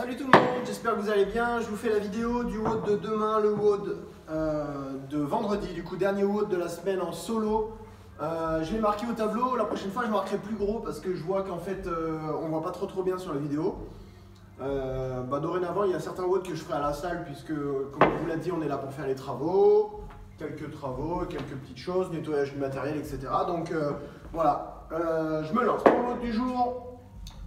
Salut tout le monde, j'espère que vous allez bien. Je vous fais la vidéo du WOD de demain, le WOD de vendredi, du coup dernier WOD de la semaine en solo. Je l'ai marqué au tableau, la prochaine fois je marquerai plus gros parce que je vois qu'en fait on voit pas trop bien sur la vidéo. Dorénavant il y a certains WOD que je ferai à la salle puisque comme on vous l'a dit on est là pour faire les travaux, quelques petites choses, nettoyage du matériel, etc. Donc voilà, je me lance pour le WOD du jour.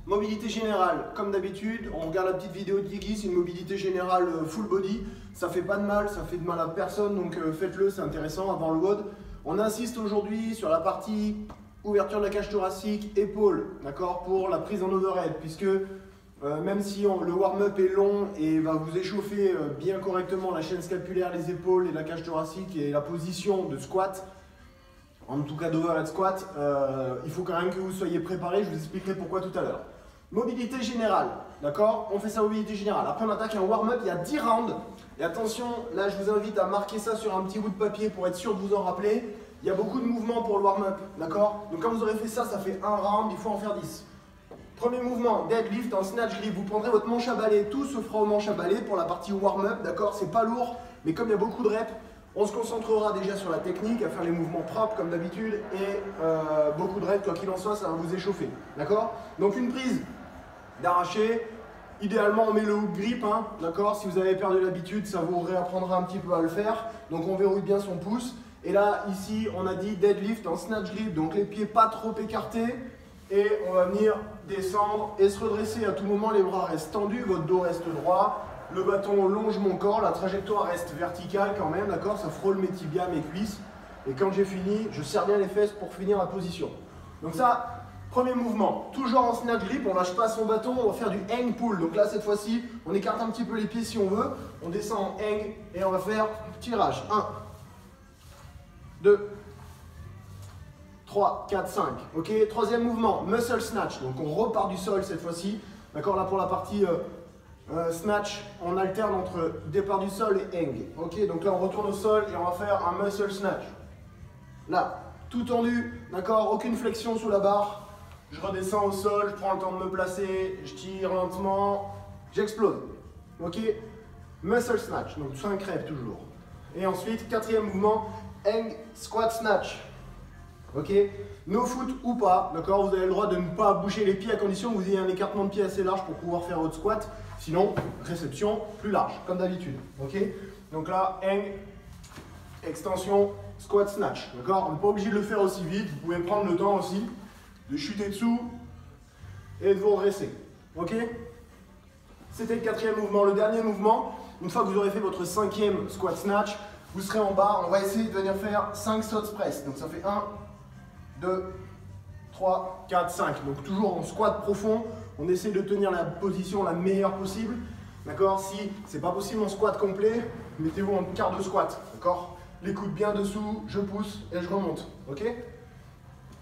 Mobilité générale, comme d'habitude, on regarde la petite vidéo de Guigui, c'est une mobilité générale full body. Ça fait pas de mal, ça fait de mal à personne, donc faites-le, c'est intéressant avant le WOD. On insiste aujourd'hui sur la partie ouverture de la cage thoracique, épaules, d'accord, pour la prise en overhead, puisque même si le warm-up est long et va vous échauffer bien correctement la chaîne scapulaire, les épaules et la cage thoracique et la position de squat, en tout cas d'overhead squat, il faut quand même que vous soyez préparés, je vous expliquerai pourquoi tout à l'heure. Mobilité générale, d'accord? On fait ça mobilité générale. Après on attaque un warm-up, il y a 10 rounds. Et attention, là je vous invite à marquer ça sur un petit bout de papier pour être sûr de vous en rappeler. Il y a beaucoup de mouvements pour le warm-up, d'accord? Donc quand vous aurez fait ça, ça fait un round, il faut en faire 10. Premier mouvement, deadlift en snatch grip. Vous prendrez votre manche à balai, tout se fera au manche à balai pour la partie warm-up, d'accord? C'est pas lourd, mais comme il y a beaucoup de reps, on se concentrera déjà sur la technique, à faire les mouvements propres comme d'habitude et beaucoup de reps, quoi qu'il en soit, ça va vous échauffer, d'accord? Donc une prise d'arraché, idéalement on met le hook grip, hein, d'accord? Si vous avez perdu l'habitude, ça vous réapprendra un petit peu à le faire. Donc on verrouille bien son pouce. Et là, ici, on a dit deadlift en snatch grip, donc les pieds pas trop écartés. Et on va venir descendre et se redresser à tout moment, les bras restent tendus, votre dos reste droit. Le bâton longe mon corps, la trajectoire reste verticale quand même, d'accord? Ça frôle mes tibias, mes cuisses. Et quand j'ai fini, je serre bien les fesses pour finir la position. Donc ça, premier mouvement, toujours en snatch grip, on lâche pas son bâton, on va faire du hang pull. Donc là, cette fois-ci, on écarte un petit peu les pieds si on veut. On descend en hang et on va faire tirage. 1, 2, 3, 4, 5. Ok, troisième mouvement, muscle snatch. Donc on repart du sol cette fois-ci. D'accord, là pour la partie snatch, on alterne entre départ du sol et hang. Ok, donc là on retourne au sol et on va faire un muscle snatch. Là, tout tendu, d'accord, aucune flexion sous la barre. Je redescends au sol, je prends le temps de me placer, je tire lentement, j'explose. Ok, muscle snatch, donc 5 reps toujours. Et ensuite, quatrième mouvement, hang squat snatch. Ok, no foot ou pas, d'accord, vous avez le droit de ne pas bouger les pieds à condition que vous ayez un écartement de pied assez large pour pouvoir faire votre squat. Sinon, réception plus large, comme d'habitude. Ok, donc là, hang, extension, squat snatch. D'accord, on n'est pas obligé de le faire aussi vite, vous pouvez prendre le temps aussi de chuter dessous et de vous redresser. Ok, c'était le quatrième mouvement. Le dernier mouvement, une fois que vous aurez fait votre cinquième squat snatch, vous serez en bas. On va essayer de venir faire 5 sauts press. Donc ça fait 1, 2, 3, 4, 5. Donc toujours en squat profond, on essaie de tenir la position la meilleure possible. D'accord, si c'est pas possible en squat complet, mettez-vous en quart de squat. D'accord, les coudes bien dessous, je pousse et je remonte. Ok,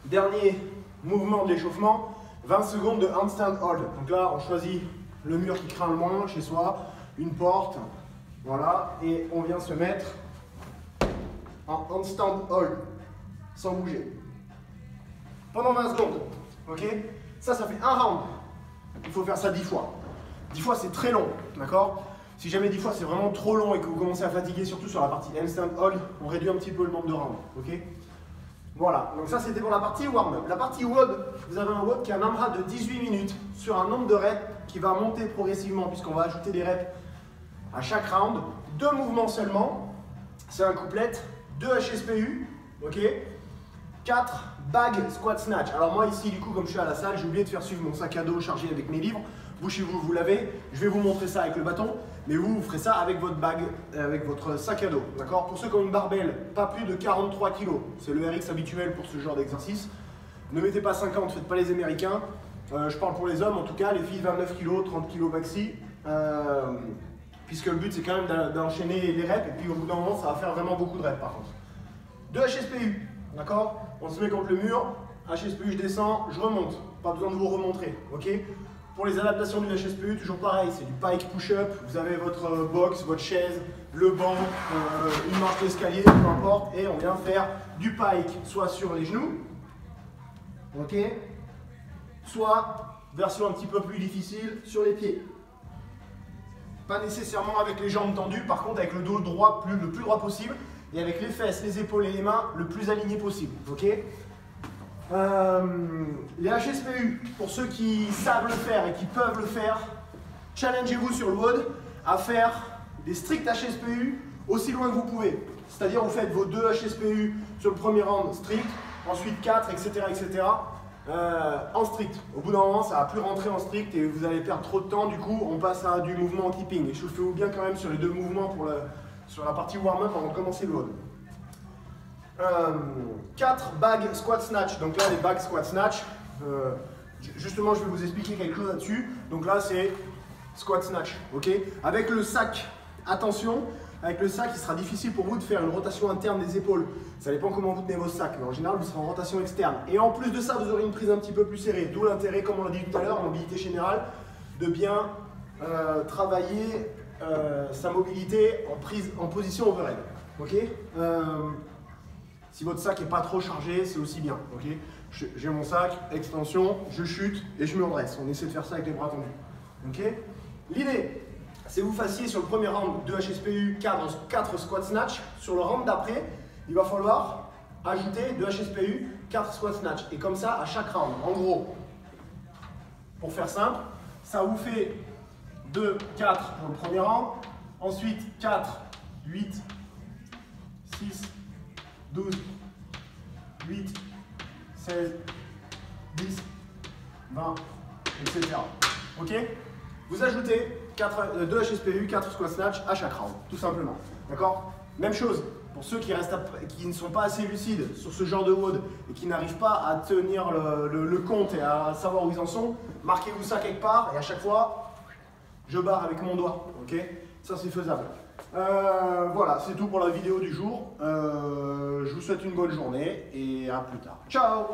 dernier mouvement de l'échauffement, 20 secondes de handstand hold. Donc là, on choisit le mur qui craint le moins chez soi, une porte, voilà, et on vient se mettre en handstand hold, sans bouger. Pendant 20 secondes, ok? Ça fait un round. Il faut faire ça 10 fois. 10 fois, c'est très long, d'accord? Si jamais 10 fois, c'est vraiment trop long et que vous commencez à fatiguer, surtout sur la partie handstand hold, on réduit un petit peu le nombre de rounds, ok? Voilà, donc ça c'était pour la partie warm-up. La partie WOD, vous avez un WOD qui a un AMRAP de 18 minutes sur un nombre de reps qui va monter progressivement puisqu'on va ajouter des reps à chaque round. 2 mouvements seulement, c'est un couplet, 2 HSPU, ok, 4 bag squat snatch. Alors moi ici du coup comme je suis à la salle, j'ai oublié de faire suivre mon sac à dos chargé avec mes livres. Vous chez vous, vous l'avez, je vais vous montrer ça avec le bâton, mais vous ferez ça avec votre bag, avec votre sac à dos, d'accord? Pour ceux qui ont une barbelle, pas plus de 43 kg, c'est le RX habituel pour ce genre d'exercice. Ne mettez pas 50, faites pas les Américains, je parle pour les hommes en tout cas, les filles 29 kg, 30 kg maxi, puisque le but c'est quand même d'enchaîner les reps, et puis au bout d'un moment ça va faire vraiment beaucoup de reps par contre. 2 HSPU, d'accord? On se met contre le mur, HSPU je descends, je remonte, pas besoin de vous remontrer, ok? Pour les adaptations du HSPU, toujours pareil, c'est du pike push-up, vous avez votre box, votre chaise, le banc, une marche d'escalier, peu importe, et on vient faire du pike, soit sur les genoux, ok, soit, version un petit peu plus difficile, sur les pieds. pas nécessairement avec les jambes tendues, par contre avec le dos droit le plus droit possible et avec les fesses, les épaules et les mains le plus aligné possible. Ok. Les HSPU, pour ceux qui savent le faire et qui peuvent le faire, challengez-vous sur le WOD à faire des stricts HSPU aussi loin que vous pouvez. C'est-à-dire vous faites vos 2 HSPU sur le premier round strict, ensuite 4, etc. En strict. Au bout d'un moment, ça va plus rentrer en strict et vous allez perdre trop de temps. Du coup, on passe à du mouvement en keeping. Et chauffez-vous bien quand même sur les 2 mouvements sur la partie warm-up avant de commencer le WOD. 4 bags squat snatch. Donc là, les bags squat snatch. Justement, je vais vous expliquer quelque chose là-dessus. Donc là, c'est squat snatch. Ok. Avec le sac, attention. Avec le sac, il sera difficile pour vous de faire une rotation interne des épaules. Ça dépend comment vous tenez vos sacs, mais en général, vous serez en rotation externe. Et en plus de ça, vous aurez une prise un petit peu plus serrée. D'où l'intérêt, comme on l'a dit tout à l'heure, en mobilité générale, de bien travailler sa mobilité en position overhead. Ok. Si votre sac n'est pas trop chargé, c'est aussi bien. Okay, j'ai mon sac, extension, je chute et je me redresse. On essaie de faire ça avec les bras tendus. Okay, l'idée, c'est que vous fassiez sur le premier round 2 HSPU, 4 squat snatch. Sur le round d'après, il va falloir ajouter 2 HSPU, 4 squat snatch. Et comme ça, à chaque round. En gros, pour faire simple, ça vous fait 2, 4 pour le premier round. Ensuite, 4, 8, 6, 12, 8, 16, 10, 20, etc. Ok? Vous ajoutez 2 HSPU, 4 squat snatch à chaque round, tout simplement. D'accord? Même chose, pour ceux qui ne sont pas assez lucides sur ce genre de WOD et qui n'arrivent pas à tenir le compte et à savoir où ils en sont, marquez-vous ça quelque part et à chaque fois, je barre avec mon doigt. Ok? Ça, c'est faisable. Voilà, c'est tout pour la vidéo du jour. Je vous souhaite une bonne journée et à plus tard. Ciao!